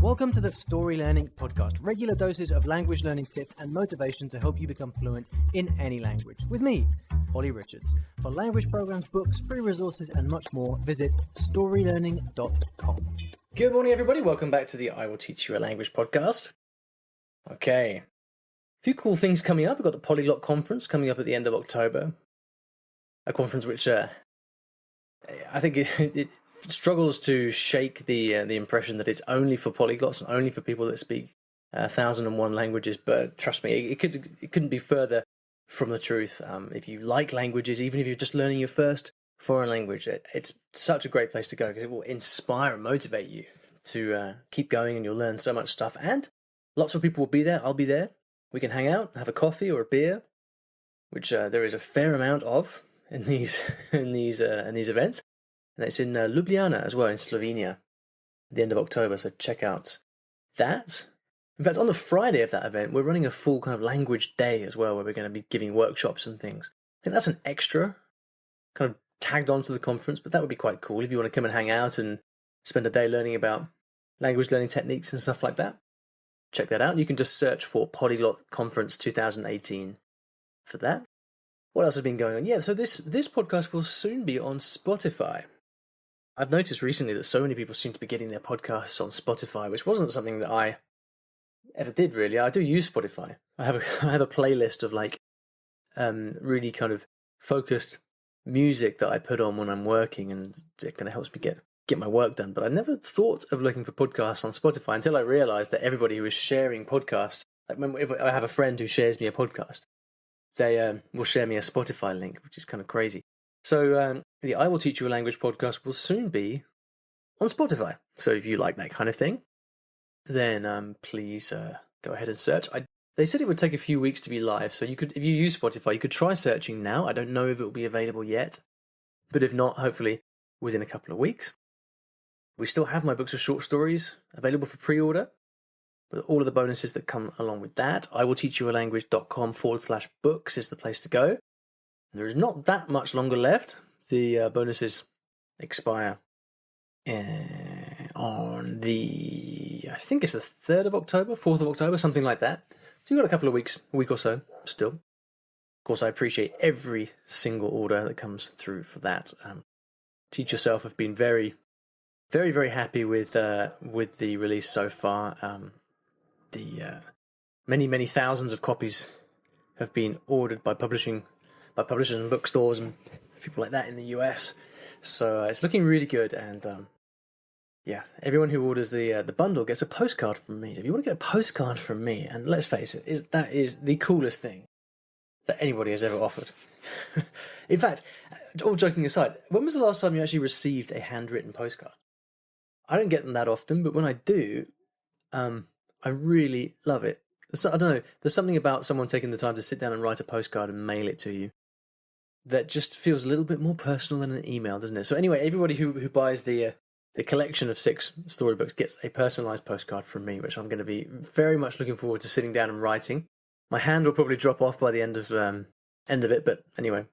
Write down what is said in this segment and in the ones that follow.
Welcome to the Story Learning Podcast, regular doses of language learning tips and motivation to help you become fluent in any language. With me, Olly Richards. For language programs, books, free resources, and much more, visit StoryLearning.com. Good morning, everybody. Welcome back to the I Will Teach You a Language podcast. Okay. A few cool things coming up. We've got the Polyglot Conference coming up at the end of October. A conference which I think it struggles to shake the impression that it's only for polyglots and only for people that speak 1,001 languages. But trust me, it couldn't be further from the truth. If you like languages, even if you're just learning your first foreign language, it's such a great place to go because it will inspire and motivate you to keep going, and you'll learn so much stuff. And lots of people will be there. I'll be there. We can hang out, have a coffee or a beer, which there is a fair amount of in these events. And it's in Ljubljana as well, in Slovenia, at the end of October, so check out that. In fact, on the Friday of that event, we're running a full kind of language day as well, where we're going to be giving workshops and things. I think that's an extra, kind of tagged onto the conference, but that would be quite cool if you want to come and hang out and spend a day learning about language learning techniques and stuff like that. Check that out. You can just search for Polyglot Conference 2018 for that. What else has been going on? Yeah, so this podcast will soon be on Spotify. I've noticed recently that so many people seem to be getting their podcasts on Spotify, which wasn't something that I ever did really. I do use Spotify. I have a playlist of really kind of focused music that I put on when I'm working, and it kind of helps me get my work done. But I never thought of looking for podcasts on Spotify until I realized that everybody who is sharing podcasts, if I have a friend who shares me a podcast, they will share me a Spotify link, which is kind of crazy. So the I Will Teach You a Language podcast will soon be on Spotify. So if you like that kind of thing, then please go ahead and search. They said it would take a few weeks to be live, so if you use Spotify, you could try searching now. I don't know if it will be available yet, but if not, hopefully within a couple of weeks. We still have my books of short stories available for pre-order, with all of the bonuses that come along with that. iwillteachyoualanguage.com/books is the place to go. There is not that much longer left. The bonuses expire on I think it's the 3rd of October, 4th of October, something like that. So you've got a couple of weeks, a week or so still. Of course, I appreciate every single order that comes through for that. Teach Yourself have been very, very, very happy with the release so far. Many, many thousands of copies have been ordered by publishers and bookstores and people like that in the US. So it's looking really good, and everyone who orders the bundle gets a postcard from me. So if you want to get a postcard from me, and let's face it, that is the coolest thing that anybody has ever offered. In fact, all joking aside, when was the last time you actually received a handwritten postcard? I don't get them that often, but when I do, I really love it. So, I don't know, there's something about someone taking the time to sit down and write a postcard and mail it to you that just feels a little bit more personal than an email, doesn't it? So anyway, everybody who buys the collection of 6 storybooks gets a personalised postcard from me, which I'm going to be very much looking forward to sitting down and writing. My hand will probably drop off by the end of it, but anyway,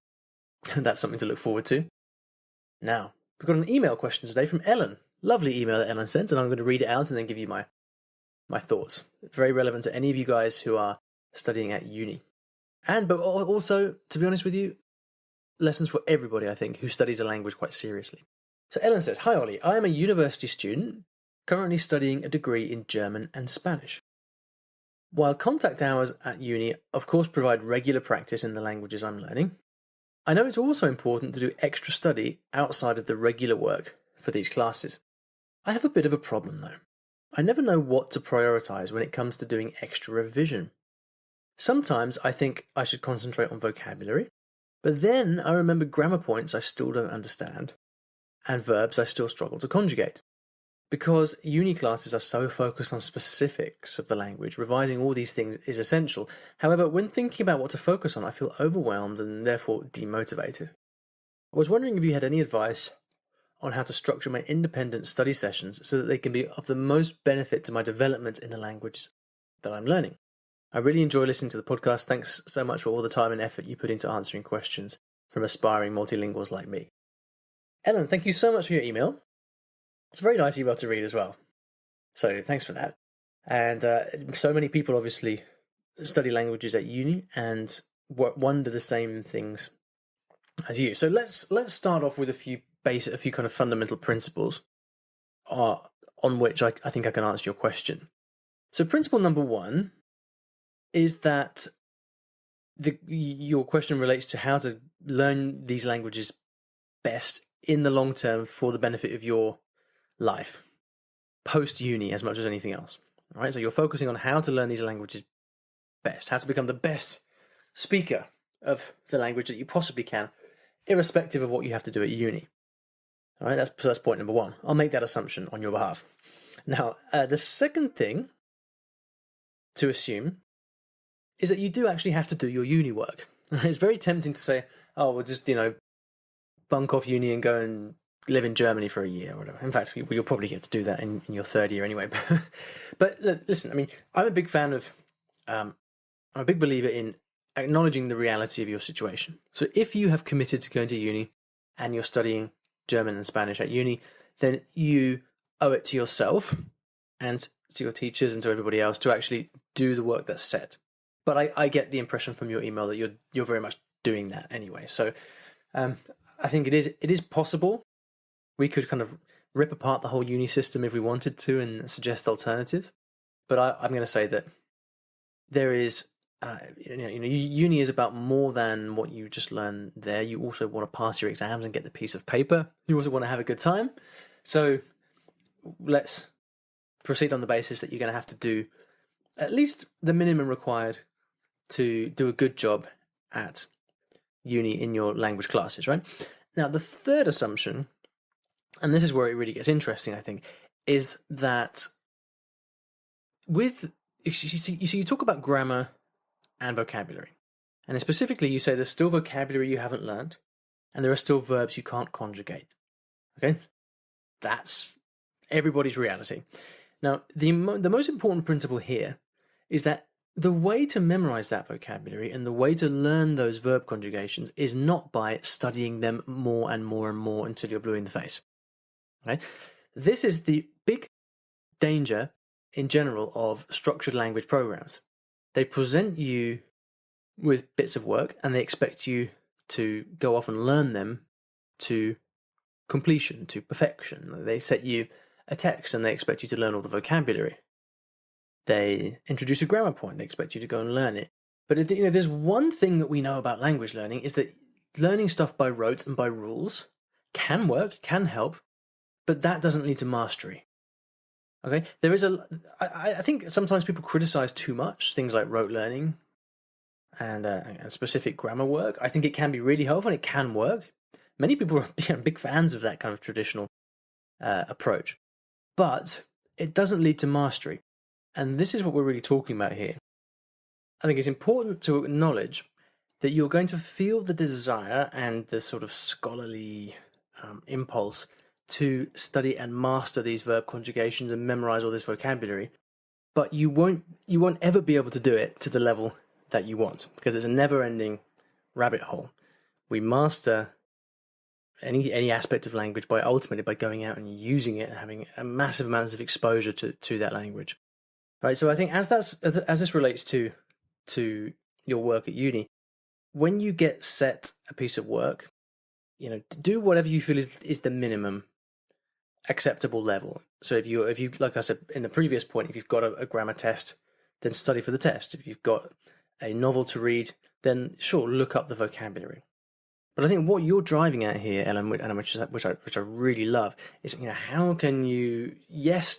that's something to look forward to. Now, we've got an email question today from Ellen. Lovely email that Ellen sent, and I'm going to read it out and then give you my thoughts. Very relevant to any of you guys who are studying at uni. But also, to be honest with you, lessons for everybody, I think, who studies a language quite seriously. So Ellen says, "Hi Ollie, I am a university student currently studying a degree in German and Spanish. While contact hours at uni of course provide regular practice in the languages I'm learning, I know it's also important to do extra study outside of the regular work for these classes. I have a bit of a problem though. I never know what to prioritise when it comes to doing extra revision. Sometimes I think I should concentrate on vocabulary, but then I remember grammar points I still don't understand, and verbs I still struggle to conjugate. Because uni classes are so focused on specifics of the language, revising all these things is essential. However, when thinking about what to focus on, I feel overwhelmed and therefore demotivated. I was wondering if you had any advice on how to structure my independent study sessions so that they can be of the most benefit to my development in the language that I'm learning. I really enjoy listening to the podcast. Thanks so much for all the time and effort you put into answering questions from aspiring multilinguals like me." Ellen, thank you so much for your email. It's a very nice email to read as well. So thanks for that. And so many people obviously study languages at uni and wonder the same things as you. So let's start off with a few kind of fundamental principles on which I think I can answer your question. So principle number one is that your question relates to how to learn these languages best in the long term for the benefit of your life, post-uni as much as anything else. All right, so you're focusing on how to learn these languages best, how to become the best speaker of the language that you possibly can, irrespective of what you have to do at uni. All right, that's point number one. I'll make that assumption on your behalf. Now, the second thing to assume is that you do actually have to do your uni work. It's very tempting to say, oh, we'll just, bunk off uni and go and live in Germany for a year or whatever. In fact, you'll probably get to do that in your third year anyway. But listen, I mean, I'm a big fan of, I'm a big believer in acknowledging the reality of your situation. So if you have committed to going to uni and you're studying German and Spanish at uni, then you owe it to yourself and to your teachers and to everybody else to actually do the work that's set. But I get the impression from your email that you're very much doing that anyway. So I think it is possible. We could kind of rip apart the whole uni system if we wanted to and suggest alternatives. But I'm going to say that there is, uni is about more than what you just learn there. You also want to pass your exams and get the piece of paper. You also want to have a good time. So let's proceed on the basis that you're going to have to do at least the minimum required to do a good job at uni in your language classes, right? Now, the third assumption, and this is where it really gets interesting, I think, is that you talk about grammar and vocabulary. And specifically, you say there's still vocabulary you haven't learned, and there are still verbs you can't conjugate. Okay? That's everybody's reality. Now, the most important principle here is that the way to memorize that vocabulary and the way to learn those verb conjugations is not by studying them more and more and more until you're blue in the face. Okay? This is the big danger in general of structured language programs. They present you with bits of work and they expect you to go off and learn them to completion, to perfection. They set you a text and they expect you to learn all the vocabulary. They introduce a grammar point. They expect you to go and learn it. But there's one thing that we know about language learning is that learning stuff by rote and by rules can work, can help, but that doesn't lead to mastery. Okay, there is I think sometimes people criticize too much things like rote learning and specific grammar work. I think it can be really helpful and it can work. Many people are big fans of that kind of traditional approach, but it doesn't lead to mastery. And this is what we're really talking about here. I think it's important to acknowledge that you're going to feel the desire and the sort of scholarly impulse to study and master these verb conjugations and memorize all this vocabulary, but you won't ever be able to do it to the level that you want, because it's a never-ending rabbit hole. We master any aspect of language ultimately by going out and using it and having a massive amounts of exposure to that language. Right, so I think as this relates to your work at uni, when you get set a piece of work, do whatever you feel is the minimum acceptable level. So if you like I said in the previous point, if you've got a grammar test, then study for the test. If you've got a novel to read, then sure, look up the vocabulary. But I think what you're driving at here, Ellen, which I really love, is how can you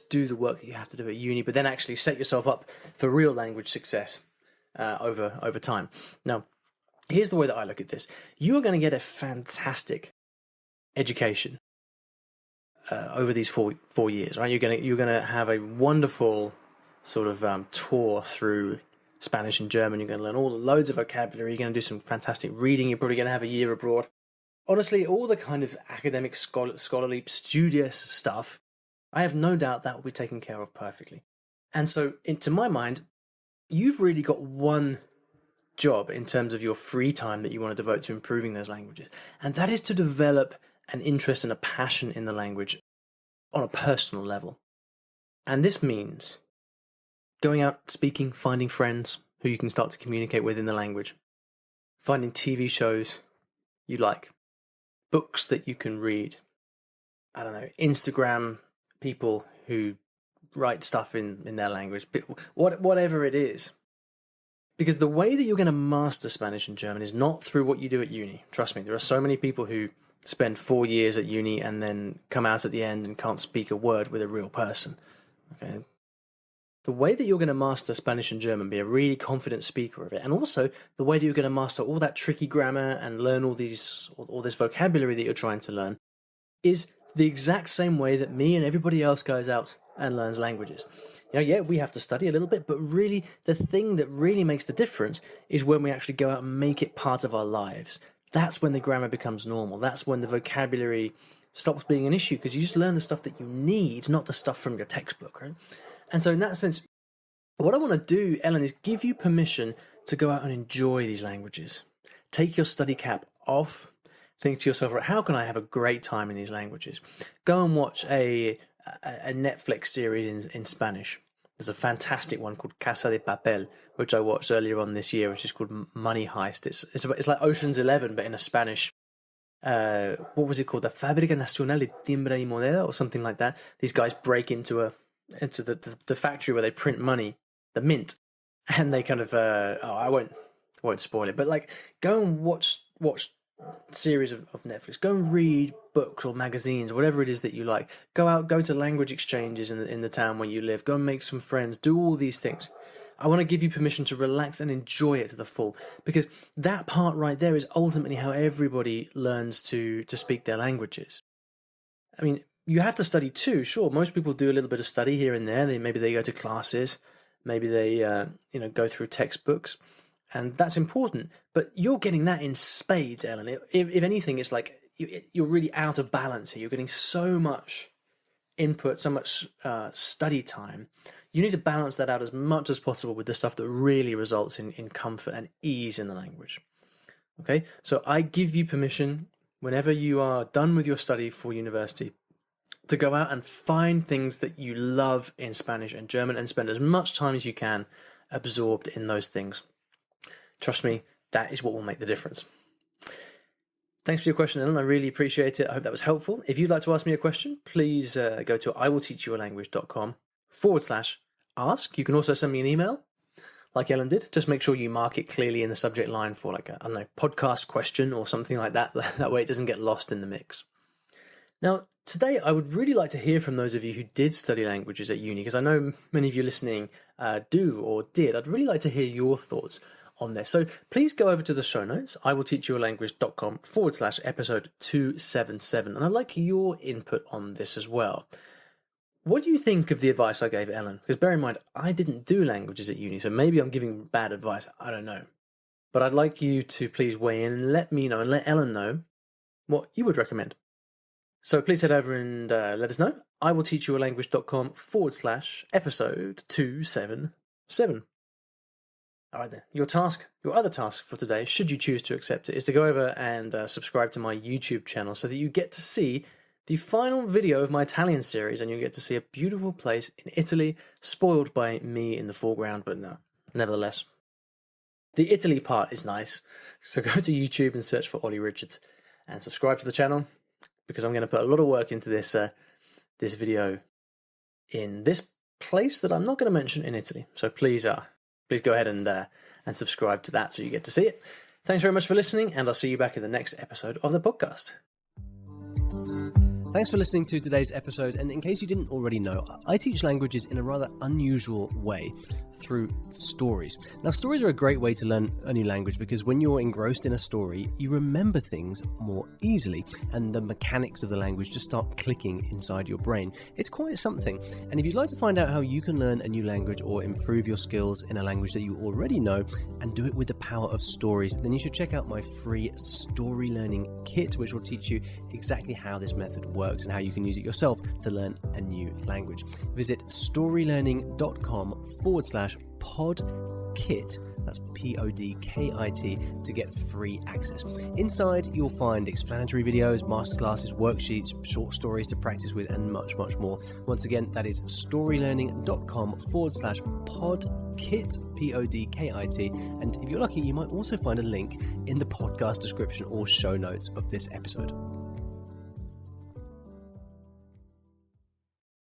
do the work that you have to do at uni, but then actually set yourself up for real language success over time. Now, here's the way that I look at this: you are going to get a fantastic education over these four years, right? You're gonna have a wonderful sort of tour through Spanish and German. You're going to learn loads of vocabulary. You're going to do some fantastic reading. You're probably going to have a year abroad. Honestly, all the kind of academic, scholarly, studious stuff, I have no doubt that will be taken care of perfectly. And so, to my mind, you've really got one job in terms of your free time that you want to devote to improving those languages. And that is to develop an interest and a passion in the language on a personal level. And this means going out, speaking, finding friends who you can start to communicate with in the language, finding TV shows you like, books that you can read, I don't know, Instagram people who write stuff in their language, whatever it is. Because the way that you're going to master Spanish and German is not through what you do at uni. Trust me, there are so many people who spend 4 years at uni and then come out at the end and can't speak a word with a real person. Okay. The way that you're going to master Spanish and German, be a really confident speaker of it, and also the way that you're going to master all that tricky grammar and learn all this vocabulary that you're trying to learn, is the exact same way that me and everybody else goes out and learns languages. We have to study a little bit, but really the thing that really makes the difference is when we actually go out and make it part of our lives. That's when the grammar becomes normal. That's when the vocabulary stops being an issue, because you just learn the stuff that you need, not the stuff from your textbook, right? And so in that sense, what I want to do, Ellen, is give you permission to go out and enjoy these languages. Take your study cap off. Think to yourself, how can I have a great time in these languages? Go and watch a Netflix series in Spanish. There's a fantastic one called Casa de Papel, which I watched earlier on this year, which is called Money Heist. It's like Ocean's 11, but in a Spanish. What was it called? The Fábrica Nacional de Timbre y Moneda, or something like that. These guys break into the factory where they print money, the mint, and they kind of I won't spoil it, but like go and watch series of Netflix. Go and read books or magazines or whatever it is that you like. Go to language exchanges in the town where you live. Go and make some friends. Do all these things. I want to give you permission to relax and enjoy it to the full, because that part right there is ultimately how everybody learns to speak their languages. I mean, you have to study too, sure. Most people do a little bit of study here and there. Maybe they go to classes, maybe they go through textbooks, and that's important. But you're getting that in spades, Ellen. If anything, it's like you're really out of balance here. You're getting so much input, so much study time. You need to balance that out as much as possible with the stuff that really results in comfort and ease in the language. Okay, so I give you permission, whenever you are done with your study for university, to go out and find things that you love in Spanish and German and spend as much time as you can absorbed in those things. Trust me, that is what will make the difference. Thanks for your question, Ellen. I really appreciate it. I hope that was helpful. If you'd like to ask me a question, please go to iwillteachyoualanguage.com/ask. You can also send me an email, like Ellen did. Just make sure you mark it clearly in the subject line for podcast question or something like that. That way it doesn't get lost in the mix. Now, today I would really like to hear from those of you who did study languages at uni, because I know many of you listening do or did. I'd really like to hear your thoughts on this. So please go over to the show notes, iwillteachyoualanguage.com/episode 277. And I'd like your input on this as well. What do you think of the advice I gave Ellen? Because bear in mind, I didn't do languages at uni, so maybe I'm giving bad advice. I don't know. But I'd like you to please weigh in and let me know and let Ellen know what you would recommend. So please head over and let us know. iwillteachyoualanguage.com/episode 277. All right then. Your other task for today, should you choose to accept it, is to go over and subscribe to my YouTube channel so that you get to see the final video of my Italian series, and you get to see a beautiful place in Italy, spoiled by me in the foreground, but no, nevertheless. The Italy part is nice, so go to YouTube and search for Olly Richards and subscribe to the channel, because I'm going to put a lot of work into this video in this place that I'm not going to mention in Italy. So please go ahead and subscribe to that so you get to see it. Thanks very much for listening, and I'll see you back in the next episode of the podcast. Thanks for listening to today's episode, and in case you didn't already know, I teach languages in a rather unusual way, through stories. Now, stories are a great way to learn a new language because when you're engrossed in a story, you remember things more easily, and the mechanics of the language just start clicking inside your brain. It's quite something, and if you'd like to find out how you can learn a new language or improve your skills in a language that you already know and do it with the power of stories, then you should check out my free story learning kit, which will teach you exactly how this method works. works and how you can use it yourself to learn a new language. Visit storylearning.com/podkit. That's PODKIT to get free access. Inside, you'll find explanatory videos, masterclasses, worksheets, short stories to practice with, and much, much more. Once again, that is storylearning.com/podkit, PODKIT. And if you're lucky, you might also find a link in the podcast description or show notes of this episode.